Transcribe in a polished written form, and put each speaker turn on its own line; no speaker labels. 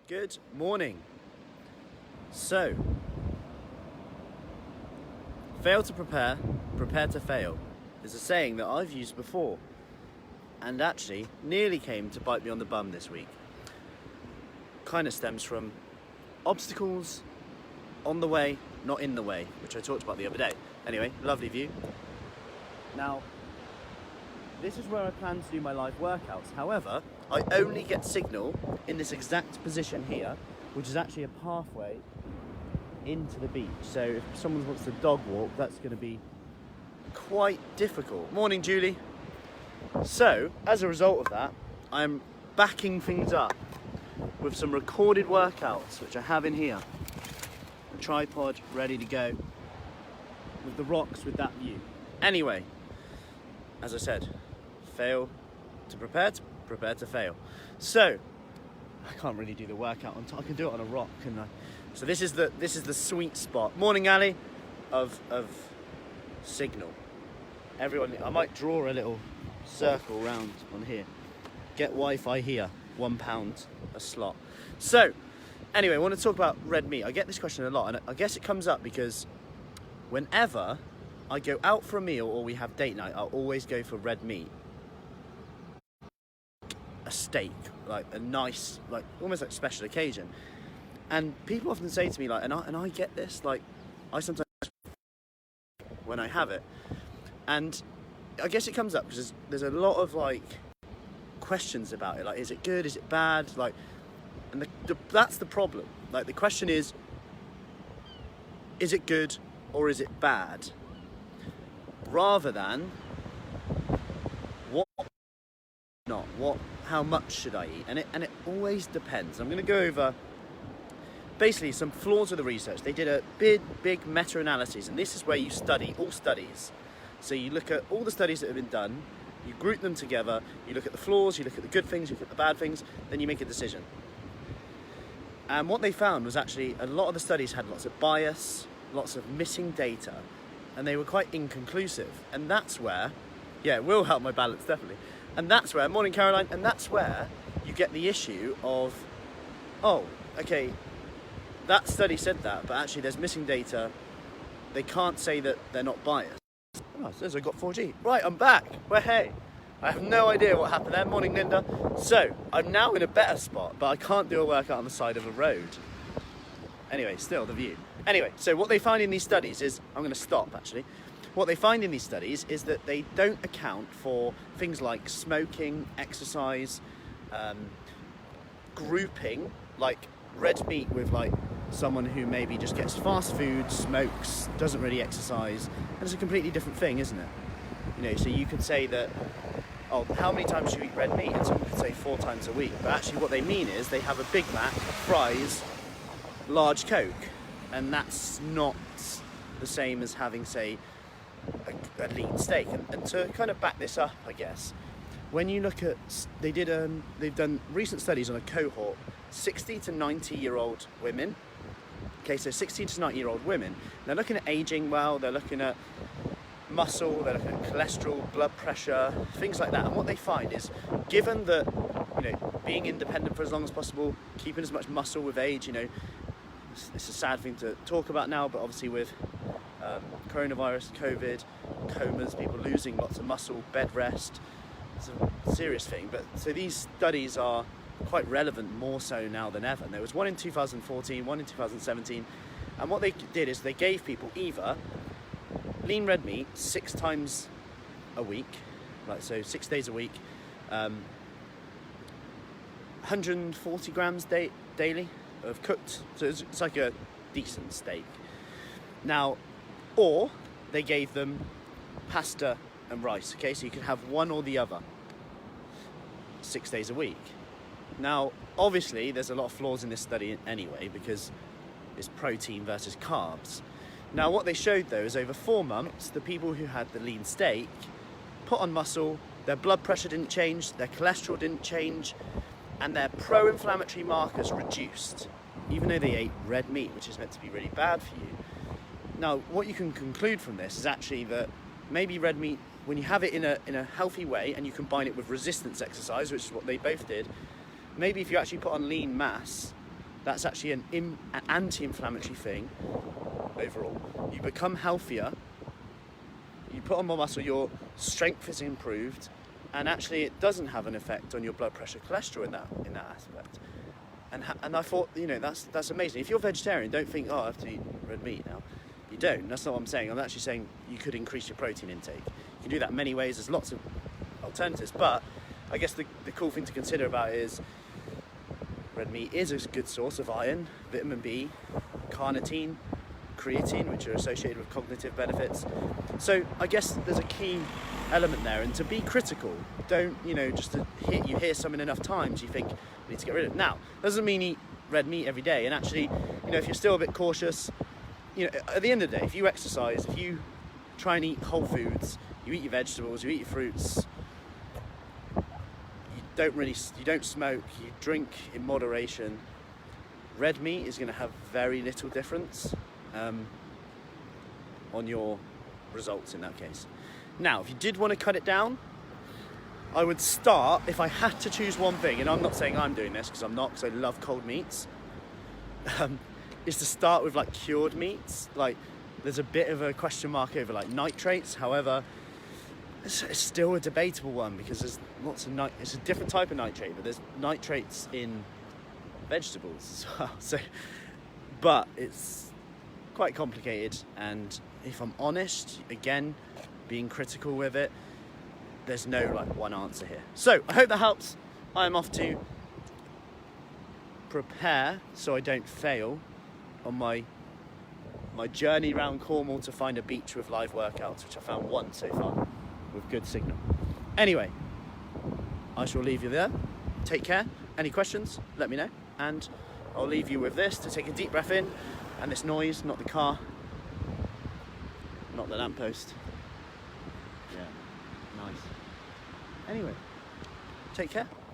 Good morning. So, fail to prepare, prepare to fail is a saying that I've used before and actually nearly came to bite me on the bum this week. Kind of stems from obstacles on the way, not in the way, which I talked about the other day. Anyway, lovely view. Now, this is where I plan to do my live workouts. However, I only get signal in this exact position here, which is actually a pathway into the beach. So if someone wants to dog walk, that's going to be quite difficult. Morning, Julie. So, as a result of that, I'm backing things up with some recorded workouts, which I have in here. A tripod ready to go with the rocks with that view. Anyway, as I said, fail to prepare to fail. So I can't really do the workout on top. I can do it on a rock, couldn't I? So this is the sweet spot. Morning, Ali, of signal. Everyone, I might draw a little circle round on here. Get Wi-Fi here, £1 a slot. So anyway, I want to talk about red meat. I get this question a lot, and I guess it comes up because whenever I go out for a meal or we have date night, I'll always go for red meat. A steak, like a nice, like almost like special occasion. And people often say to me, like, and I get this, like, I sometimes when I have it. And I guess it comes up because there's a lot of like questions about it, like, is it good, is it bad, like, and that's the problem. Like, the question is it good or is it bad, rather than how much should I eat? And it always depends. I'm going to go over basically some flaws of the research. They did a big meta-analysis, and this is where you study all studies. So you look at all the studies that have been done, you group them together, you look at the flaws, you look at the good things, you look at the bad things, then you make a decision. And what they found was actually a lot of the studies had lots of bias, lots of missing data, and they were quite inconclusive. And that's where, yeah, it will help my balance, definitely. And that's where, morning Caroline, and that's where you get the issue of, oh, okay, that study said that, but actually there's missing data. They can't say that they're not biased. Oh, it says I got 4G. Right, I'm back. Well, hey, I have no idea what happened there. Morning, Linda. So, I'm now in a better spot, but I can't do a workout on the side of a road. Anyway, still the view. Anyway, so what they find in these studies is, I'm going to stop actually. What they find in these studies is that they don't account for things like smoking, exercise, grouping, like red meat with like someone who maybe just gets fast food, smokes, doesn't really exercise, and it's a completely different thing, isn't it? You know, so you could say that, oh, how many times do you eat red meat? And someone could say 4 times a week, but actually what they mean is they have a Big Mac, fries, large Coke, and that's not the same as having, say, a lean steak. And to kind of back this up, I guess, when you look at, they've done recent studies on a cohort, 60 to 90 year old women. Okay, so 60 to 90 year old women, they're looking at aging well, they're looking at muscle, they're looking at cholesterol, blood pressure, things like that. And what they find is, given that, you know, being independent for as long as possible, keeping as much muscle with age, you know, it's a sad thing to talk about now, but obviously with coronavirus, COVID, comas, people losing lots of muscle, bed rest, it's a serious thing. But so these studies are quite relevant, more so now than ever. And there was one in 2014, one in 2017, and what they did is they gave people either lean red meat 6 times a week, like so 6 days a week, 140 grams daily of cooked, so it's like a decent steak. Now, or they gave them pasta and rice, okay, so you can have one or the other 6 days a week. Now, obviously, there's a lot of flaws in this study anyway, because it's protein versus carbs. Now, what they showed, though, is over 4 months, the people who had the lean steak put on muscle, their blood pressure didn't change, their cholesterol didn't change, and their pro-inflammatory markers reduced, even though they ate red meat, which is meant to be really bad for you. Now, what you can conclude from this is actually that maybe red meat, when you have it in a healthy way, and you combine it with resistance exercise, which is what they both did, maybe if you actually put on lean mass, That's actually an anti-inflammatory thing overall. You become healthier, you put on more muscle, your strength is improved, and actually it doesn't have an effect on your blood pressure, cholesterol in that aspect. And I thought, that's amazing. If you're vegetarian, don't think, I have to eat red meat now. You don't. That's not what I'm saying. I'm actually saying you could increase your protein intake. You can do that in many ways. There's lots of alternatives, but I guess the cool thing to consider about it is red meat is a good source of iron, vitamin B, carnitine, creatine, which are associated with cognitive benefits. So I guess there's a key element there, and to be critical, don't, just to you hear something enough times, you think, we need to get rid of it. Now, doesn't mean eat red meat every day, and actually, if you're still a bit cautious, at the end of the day, if you exercise, if you try and eat whole foods, you eat your vegetables, you eat your fruits, you don't smoke, you drink in moderation, red meat is going to have very little difference on your results in that case. Now, if you did want to cut it down, I would start, if I had to choose one thing, and I'm not saying I'm doing this because I'm not, because I love cold meats, is to start with like cured meats. Like, there's a bit of a question mark over like nitrates. However, it's still a debatable one because there's lots of it's a different type of nitrate, but there's nitrates in vegetables as well. So, but it's quite complicated, and if I'm honest, again, being critical with it, there's no like one answer here. So I hope that helps. I'm off to prepare so I don't fail on my journey around Cornwall to find a beach with live workouts, which I found one so far with good signal. Anyway, I shall leave you there. Take care. Any questions, let me know, and I'll leave you with this to take a deep breath in, and this noise, not the car, not the lamppost. Yeah, nice. Anyway, take care.